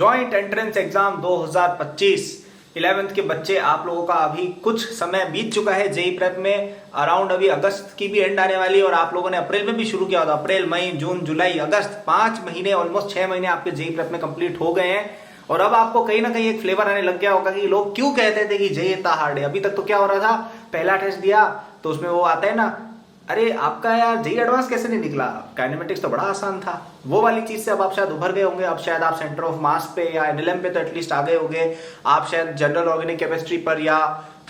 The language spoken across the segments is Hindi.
जॉइंट एंट्रेंस एग्जाम 2025 11th के बच्चे आप लोगों का अभी कुछ समय बीत चुका है। जेई प्रेप में अराउंड अभी अगस्त की भी एंड आने वाली है और आप लोगों ने अप्रैल में भी शुरू किया था। अप्रैल, मई, जून, जुलाई, अगस्त 5 महीने, ऑलमोस्ट 6 महीने आपके जेई प्रेप में कंप्लीट हो गए हैं। और अब आपको कहीं ना कहीं एक फ्लेवर आने लग गया होगा कि लोग क्यों कहते थे कि जेई इतना हार्ड है। अभी तक तो क्या हो रहा था, पहला टेस्ट दिया तो उसमें वो आता है ना, अरे आपका यार जेई एडवांस कैसे नहीं निकला, काइनेमेटिक्स तो बड़ा आसान था। वो वाली चीज से अब आप शायद उभर गए होंगे। अब शायद आप सेंटर ऑफ मास पे या एनएलएम पे तो एटलीस्ट आ गए होंगे। आप शायद जनरल ऑर्गेनिक केमिस्ट्री पर या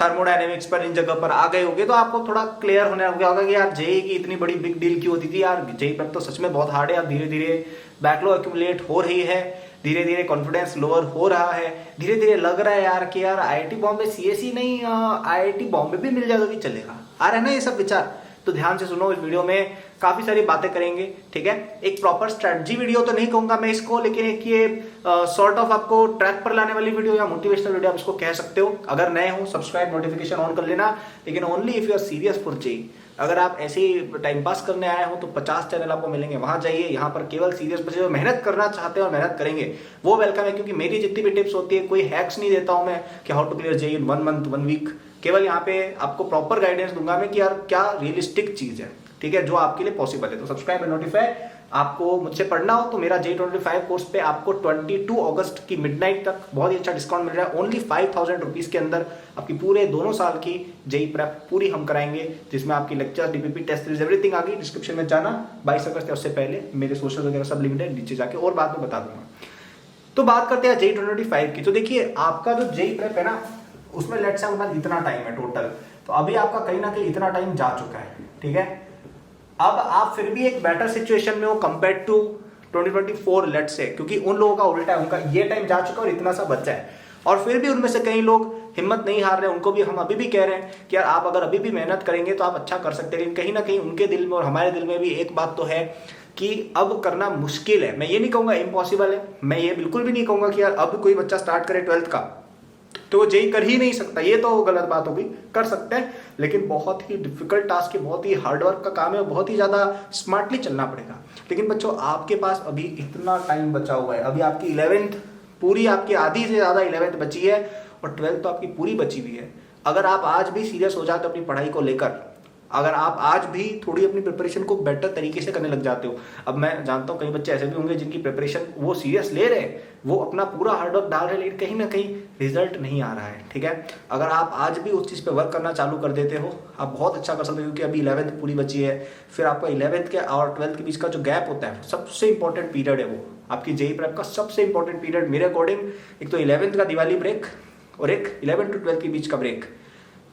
थर्मोडायनेमिक्स पर इन जगह पर आ गए होंगे। तो आपको थोड़ा क्लियर होने लग गया होगा कि यार जेई की इतनी बड़ी बिग डील क्यों होती थी। यार जेई पर तो सच में बहुत हार्ड है। अब धीरे धीरे बैकलॉग एक्यूमुलेट हो रही है, धीरे धीरे कॉन्फिडेंस लोअर हो रहा है, धीरे धीरे लग रहा है यार कि यार आईआईटी बॉम्बे सीएसई नहीं, आईआईटी बॉम्बे भी मिल जाएगा भी चलेगा। आ रहा है ना ये सब विचार। तो ध्यान से सुनो, इस वीडियो में काफी सारी बातें करेंगे, ठीक है। एक प्रॉपर स्ट्रेटजी वीडियो तो नहीं कहूंगा मैं इसको, लेकिन एक ये सॉर्ट ऑफ आपको ट्रैक पर लाने वाली वीडियो या मोटिवेशनल वीडियो आप इसको कह सकते हो। अगर नए हो सब्सक्राइब, नोटिफिकेशन ऑन कर लेना, लेकिन only if you are serious for JEE. अगर आप ऐसे ही टाइम पास करने आए हो तो 50 चैनल आपको मिलेंगे, वहां जाइए। यहाँ पर केवल सीरियस बच्चे जो मेहनत करना चाहते हैं और मेहनत करेंगे वो वेलकम है। क्योंकि मेरी जितनी भी टिप्स होती है, कोई हैक्स नहीं देता हूं मैं कि how to clear JEE in 1 month 1 week. केवल यहाँ पे आपको प्रॉपर गाइडेंस दूंगा मैं कि यार क्या रियलिस्टिक चीज है, ठीक है, जो आपके लिए पॉसिबल है। तो सब्सक्राइब एंड नोटिफाई। आपको मुझसे पढ़ना हो तो मेरा J25 कोर्स पे आपको 22 अगस्त की मिडनाइट तक बहुत ही अच्छा डिस्काउंट मिल रहा है। ओनली 5000 रुपीज के अंदर आपकी पूरे दोनों साल की जेई प्रेप पूरी हम कराएंगे, जिसमें आपकी lecture, DPP, test series, everything आ गई। डिस्क्रिप्शन में जाना, 22 अगस्त है उससे पहले मेरे सोशल वगैरह सब लिंक है, नीचे जाके और बाद में बता दूंगा। तो बात करते हैं J25 की। तो देखिए आपका जो जेई प्रेप है ना, उसमें लेट्स से अपना इतना टाइम है टोटल, तो अभी आपका कहीं ना कहीं इतना टाइम जा चुका है, ठीक है। अब आप फिर भी एक बेटर सिचुएशन में हो कंपेयर टू 2024 लेट्स से, क्योंकि उन लोगों का उल्टा है, उनका ये टाइम जा चुका है और इतना सा बचा है। और फिर भी उनमें से कई लोग हिम्मत नहीं हार रहे। उनको भी हम अभी भी कह रहे हैं कि यार आप अगर अभी भी मेहनत करेंगे तो आप अच्छा कर सकते हैं। लेकिन कहीं ना कहीं उनके दिल में और हमारे दिल में भी एक बात तो है कि अब करना मुश्किल है। मैं ये नहीं कहूंगा इम्पॉसिबल है, मैं ये बिल्कुल भी नहीं कहूंगा कि यार अब कोई बच्चा स्टार्ट करे 12th का तो वो जेई कर ही नहीं सकता, ये तो गलत बात होगी। कर सकते हैं, लेकिन बहुत ही डिफिकल्ट टास्क है, बहुत ही हार्डवर्क का काम है, बहुत ही ज्यादा स्मार्टली चलना पड़ेगा। लेकिन बच्चों आपके पास अभी इतना टाइम बचा हुआ है। अभी आपकी 11th पूरी, आपकी आधी से ज्यादा 11th बची है और 12th तो आपकी पूरी बची हुई है। अगर आप आज भी सीरियस हो जाते अपनी पढ़ाई को लेकर, अगर आप आज भी थोड़ी अपनी प्रिपरेशन को बेटर तरीके से करने लग जाते हो। अब मैं जानता हूँ कई बच्चे ऐसे भी होंगे जिनकी प्रिपरेशन वो सीरियस ले रहे हैं, वो अपना पूरा हार्डवर्क डाल रहे हैं, लेकिन कहीं ना कहीं रिजल्ट नहीं आ रहा है, ठीक है। अगर आप आज भी उस चीज़ पे वर्क करना चालू कर देते हो, आप बहुत अच्छा कर सकते हो। क्योंकि अभी 11th पूरी बची है, फिर आपका 11th के और 12th के बीच का जो गैप होता है सबसे इंपॉर्टेंट पीरियड है। वो आपकी जेई प्रेप का सबसे इंपॉर्टेंट पीरियड मेरे अकॉर्डिंग, एक तो 11th का दिवाली ब्रेक और एक 11 to 12 के बीच का ब्रेक।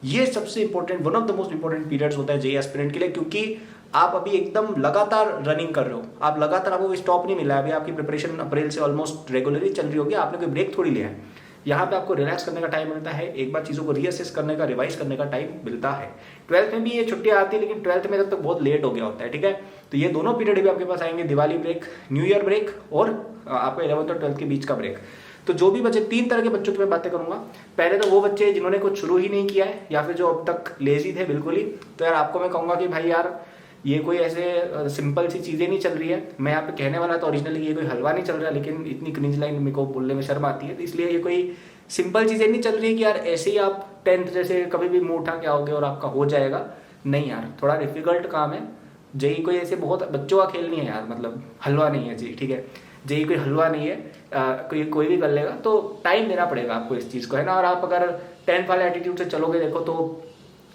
ये सबसे important, one of the most important periods होता है जेई एस्पिरेंट के लिए। क्योंकि आप अभी एकदम लगातार रनिंग कर रहे हो, आप लगातार, आपको स्टॉप नहीं मिला है। अभी आपकी प्रिपरेशन अप्रैल से ऑलमोस्ट रेगुलरली चल रही होगी, आपने कोई ब्रेक थोड़ी लिया है। यहाँ पे आपको रिलैक्स करने का टाइम मिलता है, एक बार चीज़ों को रीअसेस करने का, रिवाइज करने का टाइम मिलता है। 12th में भी ये छुट्टियाँ आती है, लेकिन 12th में तब तक बहुत लेट हो गया होता है, ठीक है। तो ये दोनों पीरियड भी आपके पास आएंगे, Diwali break, new year break और आपका 11th और 12th के बीच का ब्रेक। तो जो भी बच्चे, 3 तरह के बच्चों की मैं बातें करूंगा। पहले तो वो बच्चे जिन्होंने कुछ शुरू ही नहीं किया है या फिर जो अब तक लेजी थे बिल्कुल ही। तो यार आपको मैं कहूंगा कि भाई यार ये कोई ऐसे सिंपल सी चीजें नहीं चल रही है। मैं यहाँ पे कहने वाला था ओरिजिनली ये कोई हलवा नहीं चल रहा है, लेकिन इतनी क्रिंज लाइन मेरे को बोलने में शर्म आती है, तो इसलिए ये कोई सिंपल चीजें नहीं चल रही है कि यार ऐसे ही आप 10th जैसे कभी भी मुंह उठा के आओगे और आपका हो जाएगा। नहीं यार, थोड़ा डिफिकल्ट काम है। जेई कोई ऐसे बहुत बच्चों का खेल नहीं है यार, मतलब हलवा नहीं है जी, ठीक है। जेई कोई हलवा नहीं है, कोई भी कर लेगा। तो टाइम देना पड़ेगा आपको इस चीज़ को, है ना। और आप अगर 10th वाले एटीट्यूड से चलोगे देखो तो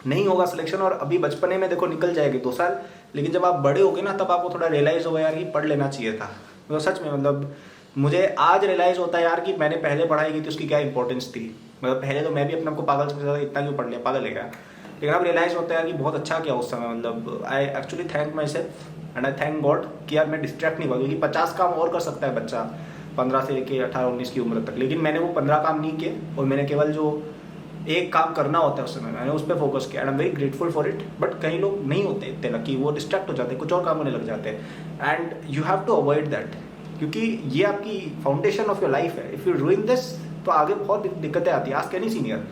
नहीं होगा सिलेक्शन। और अभी बचपने में देखो निकल जाएगी 2 साल, लेकिन जब आप बड़े होगे ना तब आपको थोड़ा रियलाइज होगा यार कि पढ़ लेना चाहिए था। तो सच में मतलब मुझे आज रियलाइज होता है यार कि मैंने पहले पढ़ाई की थी, उसकी क्या इंपॉर्टेंस थी। मतलब पहले तो मैं भी अपने आपको पागल समझता था, इतना क्यों पढ़ लिया, पागल है क्या। लेकिन अब रियलाइज होता है यार कि बहुत अच्छा किया उस समय। मतलब I actually thank my self and I thank God कि यार मैं डिस्ट्रैक्ट नहीं हुआ। क्योंकि 50 काम और कर सकता है बच्चा 15 से लेके 18-19 की उम्र तक, लेकिन मैंने वो 15 काम नहीं किए और मैंने केवल जो एक काम करना होता है उस समय मैंने उस पर फोकस किया and I am very grateful for it. But कई लोग नहीं होते इतने लकी, वो डिस्ट्रैक्ट हो जाते हैं, कुछ और काम होने लग जाते हैं and you have to avoid that. क्योंकि ये आपकी फाउंडेशन ऑफ योर लाइफ है। इफ यू डूइंग दिस तो आगे बहुत दिक्कतें आती है। आज एनी सीनियर,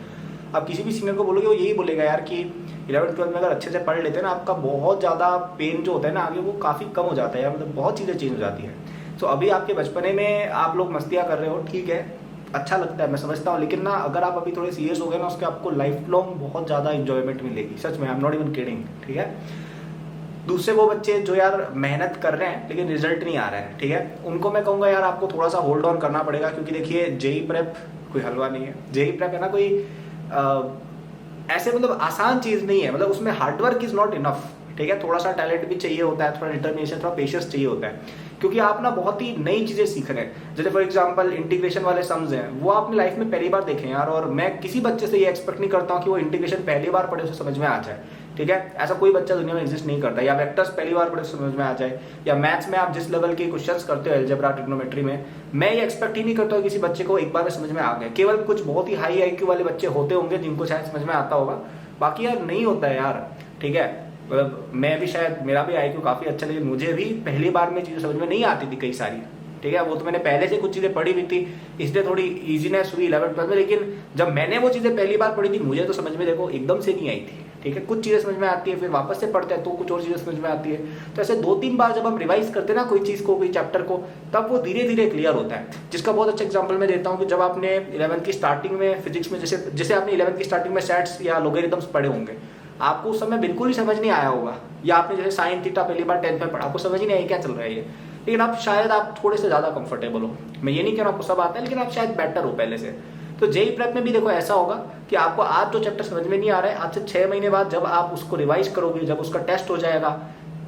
आप किसी भी सीनियर को बोलोगे वो यही बोलेगा यार कि 11th-12th में अगर अच्छे से पढ़ लेते हैं ना, आपका बहुत ज़्यादा पेन जो होता है ना आगे वो काफ़ी कम हो जाता है यार। मतलब बहुत चीज़ें चेंज हो जाती है। तो अभी आपके बचपने में आप लोग मस्तियाँ कर रहे हो, ठीक है, अच्छा लगता है, मैं समझता हूँ, लेकिन ना अगर आप अभी थोड़े सीरियस हो गए ना, उसके आपको लाइफ लॉन्ग बहुत ज़्यादा इंजॉयमेंट मिलेगी, सच में, I am not even kidding, ठीक है। दूसरे वो बच्चे जो यार मेहनत कर रहे हैं लेकिन रिजल्ट नहीं आ रहा है, ठीक है, उनको मैं कहूँगा यार आपको थोड़ा सा होल्ड ऑन करना पड़ेगा, क्योंकि देखिए जेई प्रेप कोई हलवा नहीं है। जेई प्रेप है ना कोई ऐसे मतलब आसान चीज़ नहीं है, मतलब उसमें हार्डवर्क इज नॉट इनफ, ठीक है, थोड़ा सा टैलेंट भी चाहिए होता है, थोड़ा डिटर्मिनेशन, थोड़ा पेशेंस चाहिए होता है, क्योंकि आप ना बहुत ही नई चीज़ें सीख रहे हैं। जैसे फॉर एग्जांपल इंटीग्रेशन वाले सम्स हैं, वो आपने लाइफ में पहली बार देखे हैं यार, और मैं किसी बच्चे से ये एक्सपेक्ट नहीं करता हूँ कि वो इंटीग्रेशन पहली बार पढ़े उसे समझ में आ जाए, ठीक है, ऐसा कोई बच्चा दुनिया में एग्जिस्ट नहीं करता। या वेक्टर्स पहली बार पढ़े समझ में आ जाए, या मैथ्स में आप जिस लेवल के क्वेश्चंस करते हो अलजेब्रा ट्रिग्नोमेट्री में, मैं ये एक्सपेक्ट ही नहीं करता हूँ किसी बच्चे को एक बार में समझ में आ गए। केवल कुछ बहुत ही हाई आईक्यू वाले बच्चे होते होंगे जिनको शायद समझ में आता होगा, बाकी यार नहीं होता है यार, ठीक है। मतलब मैं भी शायद, मेरा भी आईक्यू काफी अच्छा, लेकिन मुझे भी पहली बार में चीजें समझ में नहीं आती थी कई सारी, ठीक है, वो तो मैंने पहले से कुछ चीजें पढ़ी हुई थी, इसलिए थोड़ी इजीनेस हुई 11th में, लेकिन जब मैंने वो चीजें पहली बार पढ़ी थी मुझे तो समझ में देखो एकदम से नहीं आई थी, ठीक है, कुछ चीजें समझ में आती है, फिर वापस से पढ़ते हैं तो कुछ और चीजें समझ में आती है। तो ऐसे 2-3 बार जब हम रिवाइज करते हैं ना कोई चीज को, कोई चैप्टर को, तब वो धीरे धीरे क्लियर होता है। जिसका बहुत अच्छा एग्जांपल मैं देता हूँ कि जब आपने 11th की स्टार्टिंग में फिजिक्स में, जैसे आपने 11th की स्टार्टिंग में सेट्स या लोगरिथम्स पढ़े होंगे, आपको उस समय बिल्कुल ही समझ नहीं आया होगा, या आपने जैसे साइन थीटा पहली बार 10th में पढ़ा, आपको समझ ही नहीं आया क्या चल रहा है ये, लेकिन आप शायद आप थोड़े से ज्यादा कंफर्टेबल हो। मैं ये नहीं कह रहा आपको सब आता है, लेकिन आप शायद बेटर हो पहले से। तो जेई प्रेप में भी देखो ऐसा होगा कि आपको आज जो चैप्टर समझ में नहीं आ रहा है, आज से 6 महीने बाद जब आप उसको रिवाइज करोगे, जब उसका टेस्ट हो जाएगा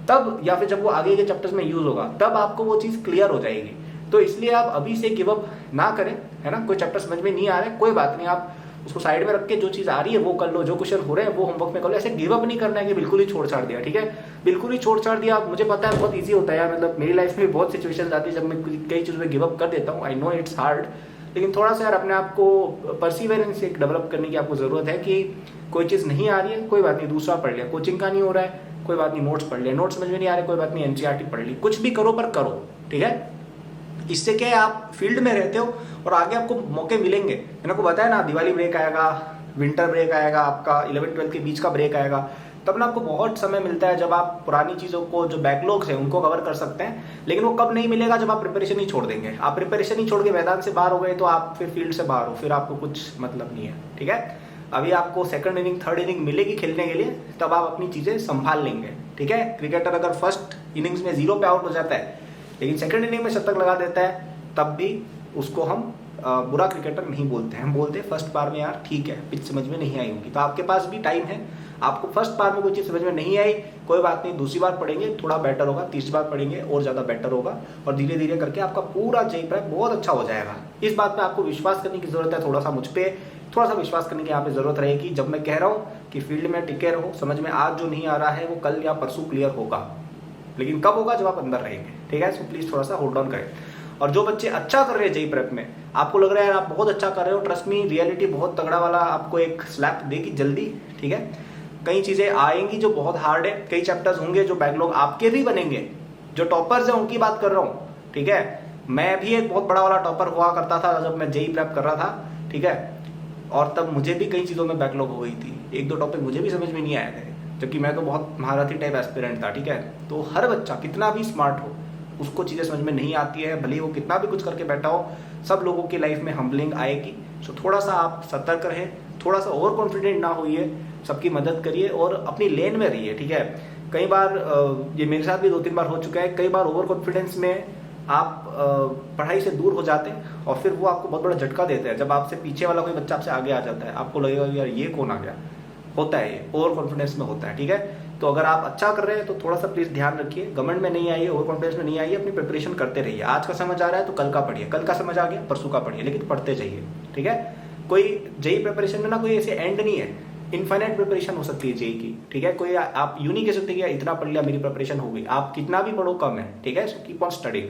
तब, या फिर जब वो आगे के चैप्टर्स में यूज होगा, तब आपको वो चीज क्लियर हो जाएगी। तो इसलिए आप अभी से गिव अप ना करें, है ना, कोई चैप्टर समझ में नहीं आ रहा है कोई बात नहीं, आप उसको साइड में रख के जो चीज आ रही है वो कर लो, जो क्वेश्चन हो रहे हैं वो होमवर्क में कर लो। ऐसे गिव अप नहीं करना है कि बिल्कुल ही छोड़ छाड़ दिया, ठीक है, बिल्कुल ही छोड़ छाड़ दिया, मुझे पता है बहुत ईजी होता है यार, मतलब मेरी लाइफ में बहुत सिचुएशन आती है जब मैं कई चीज़ों में गिव अप कर देता हूँ, आई नो इट्स हार्ड, लेकिन थोड़ा सा यार अपने आप को परसिवेरेंस एक डेवलप करने की आपको जरूरत है कि कोई चीज़ नहीं आ रही है कोई बात नहीं, दूसरा पढ़ लिया, कोचिंग का नहीं हो रहा है कोई बात नहीं, नोट्स पढ़ लिया, नोट्स समझ में नहीं आ रहे कोई बात नहीं, एनसीईआरटी पढ़ ली, कुछ भी करो पर करो, ठीक है। इससे क्या है, आप फील्ड में रहते हो और आगे आपको मौके मिलेंगे। मैंने आपको बताया ना, दिवाली ब्रेक आएगा, विंटर ब्रेक आएगा, आपका 11th-12th के बीच का ब्रेक आएगा, तब ना आपको बहुत समय मिलता है जब आप पुरानी चीज़ों को, जो बैकलॉग्स हैं उनको कवर कर सकते हैं। लेकिन वो कब नहीं मिलेगा, जब आप प्रिपरेशन ही छोड़ देंगे। आप प्रिपरेशन ही छोड़ के मैदान से बाहर हो गए तो आप फिर फील्ड से बाहर हो, फिर आपको कुछ मतलब नहीं है, ठीक है। अभी आपको सेकंड इनिंग थर्ड इनिंग मिलेगी खेलने के लिए, तब आप अपनी चीज़ें संभाल लेंगे, ठीक है। क्रिकेटर अगर फर्स्ट इनिंग्स में 0 पे आउट हो जाता है लेकिन सेकंड इनिंग में शतक लगा देता है, तब भी उसको हम बुरा क्रिकेटर नहीं बोलते हैं, हम बोलते हैं फर्स्ट बार में यार ठीक है पिच समझ में नहीं आई होगी। तो आपके पास भी टाइम है, आपको फर्स्ट बार में कोई चीज़ समझ में नहीं आई कोई बात नहीं, दूसरी बार पढ़ेंगे थोड़ा बेटर होगा, तीसरी बार पढ़ेंगे और ज़्यादा बेटर होगा, और धीरे धीरे करके आपका पूरा जेई प्रेप बहुत अच्छा हो जाएगा। इस बात पे आपको विश्वास करने की जरूरत है, थोड़ा सा मुझ पर थोड़ा सा विश्वास करने की यहाँ पे जरूरत रहेगी। जब मैं कह रहा हूँ कि फील्ड में टिके रहो, समझ में आज जो नहीं आ रहा है वो कल या परसों क्लियर होगा, लेकिन कब होगा, जब आप अंदर रहेंगे, ठीक है। सो प्लीज थोड़ा सा होल्ड ऑन करें। और जो बच्चे अच्छा कर रहे हैं जेई प्रेप में, आपको लग रहा है आप बहुत अच्छा कर रहे हो, ट्रस्ट मी रियलिटी बहुत तगड़ा वाला आपको एक स्लैप देगी जल्दी, ठीक है। कई चीजें आएंगी जो बहुत हार्ड है, कई चैप्टर्स होंगे जो बैकलॉग आपके भी बनेंगे, जो टॉपर्स हैं उनकी बात कर रहा हूँ, ठीक है। मैं भी एक बहुत बड़ा वाला टॉपर हुआ करता था जब मैं जेई प्रेप कर रहा था, ठीक है, और तब मुझे भी कई चीज़ों में बैकलॉग हो गई थी, 1-2 टॉपिक मुझे भी समझ में नहीं आए थे, जबकि मैं तो बहुत महारथी टाइप एस्पिरेंट था, ठीक है। तो हर बच्चा कितना भी स्मार्ट हो उसको चीज़ें समझ में नहीं आती है, भले ही वो कितना भी कुछ करके बैठा हो, सब लोगों की लाइफ में हम्बलिंग आएगी। सो थोड़ा सा आप सतर्क रहें, थोड़ा सा ओवर कॉन्फिडेंट ना होइए, सबकी मदद करिए और अपनी लेन में रहिए, ठीक है। कई बार ये मेरे साथ भी 2-3 बार हो चुका है, कई बार ओवर कॉन्फिडेंस में आप पढ़ाई से दूर हो जाते हैं और फिर वो आपको बहुत बड़ा झटका देते हैं। जब आपसे पीछे वाला कोई बच्चा आपसे आगे आ जाता है, आपको लगेगा यार ये कौन आ गया, होता है ये ओवर कॉन्फिडेंस में होता है, ठीक है। तो अगर आप अच्छा कर रहे हैं तो थोड़ा सा प्लीज ध्यान रखिए, घमंड में नहीं आइए, ओवर कॉन्फिडेंस में नहीं आइए, अपनी प्रिपरेशन करते रहिए। आज का समझ आ रहा है तो कल का पढ़िए, कल का समझ आ गया परसों का पढ़िए, लेकिन पढ़ते जाइए, ठीक है। कोई जेई प्रिपरेशन में ना कोई ऐसे एंड नहीं है, इनफाइनाइट प्रिपरेशन हो सकती है जेई की, ठीक है। कोई आप यूं नहीं कह सकते कि इतना पढ़ लिया मेरी प्रिपरेशन हो गई, आप कितना भी पढ़ो कम है, ठीक है। So keep on studying.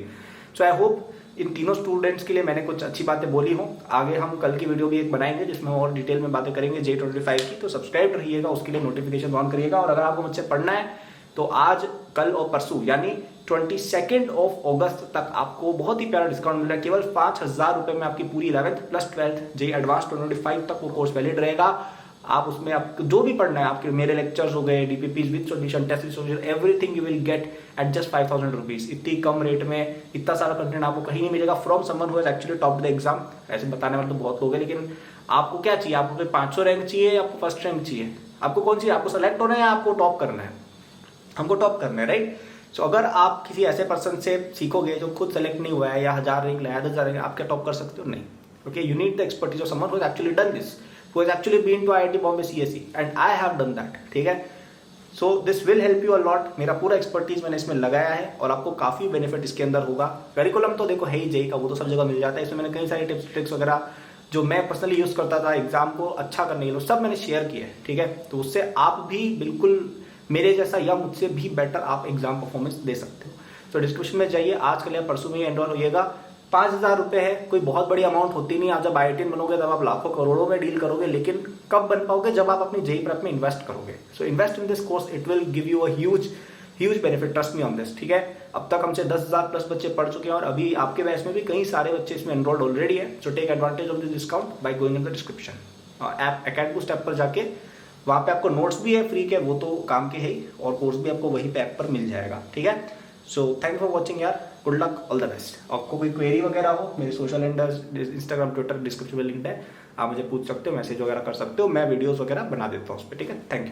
So I hope इन तीनों स्टूडेंट्स के लिए मैंने कुछ अच्छी बातें बोली हों। आगे हम कल की वीडियो भी एक बनाएंगे जिसमें हम और डिटेल में बातें करेंगे J25 की, तो सब्सक्राइब रहिएगा, उसके लिए नोटिफिकेशन ऑन करिएगा। और अगर आपको मुझसे पढ़ना है तो आज कल और परसों यानी 22 अगस्त तक आपको बहुत ही प्यारा डिस्काउंट मिल रहा है। केवल 5,000 रुपए में आपकी पूरी 11th plus 12th JEE advance 2025 तक वो कोर्स वैलिड रहेगा। आप उसमें आप जो भी पढ़ना है, आपके मेरे लेक्चर्स हो गए, DPPs with solution, test with solution, everything you will get at just 5000 rupees. इतनी कम रेट में इतना सारा कंटेंट आपको कहीं नहीं मिलेगा from someone who has actually top the exam. ऐसे बताने वाले तो बहुत लोग हैं, लेकिन आपको क्या चाहिए? आपको 500 रैंक चाहिए या आपको फर्स्ट रैंक चाहिए? आपको कौन चाहिए? आपको सेलेक्ट होना है या आपको टॉप करना है? हमको टॉप करना है, राइट? सो अगर आप किसी ऐसे पर्सन से सीखोगे जो खुद सेलेक्ट नहीं हुआ है या 1000 रैंक लाया, 10,000 रैंक, आप क्या टॉप कर सकते हो? नहीं। Okay, you need the expertise of someone who has actually done this, who has actually been to IIT Bombay CSE and I have done that. ठीक है, so this will help you a lot. मेरा पूरा एक्सपर्टीज मैंने इसमें लगाया है और आपको काफी बेनिफिट इसके अंदर होगा। करिकुलम तो देखो है ही जेई का, वो तो सब जगह मिल जाता है। इसमें मैंने कई सारे टिप्स ट्रिक्स वगैरह जो मैं पर्सनली यूज करता था एग्जाम को अच्छा करने के लिए, सब मैंने शेयर किया है। ठीक है, तो उससे आप भी बिल्कुल मेरे जैसा या मुझसे भी बेटर आप एग्जाम परफॉर्मेंस दे सकते हो। तो डिस्क्रिप्शन में जाइए, आज कल या परसों में एनरोल होइएगा। 5,000 रुपए है, कोई बहुत बड़ी अमाउंट होती नहीं। आप जब आईआईटीएन बनोगे तब आप लाखों करोड़ों में डील करोगे, लेकिन कब बन पाओगे? जब आप अपनी जेई प्रेप में इन्वेस्ट करोगे। So invest in this course, it will give you a huge benefit, trust me on this. ठीक है, अब तक हमसे 10,000 प्लस बच्चे पढ़ चुके हैं और अभी आपके बैच में भी कई सारे बच्चे इसमें एनरोल्ड ऑलरेडी है। So take advantage of this discount by going in the description. App academy app पर जाके वहां पे आपको नोट्स भी है फ्री के, वो तो काम के है ही, और कोर्स भी आपको वही पे ऐप पर मिल जाएगा। ठीक है, सो थैंक फॉर वॉचिंग यार, good luck, all the best. आपको कोई क्वेरी वगैरह हो, मेरे social handles Instagram Twitter description में लिंक्ड है, आप मुझे पूछ सकते हो, मैसेज वगैरह कर सकते हो, मैं वीडियोस वगैरह बना देता हूँ उस पर। ठीक है, थैंक यू।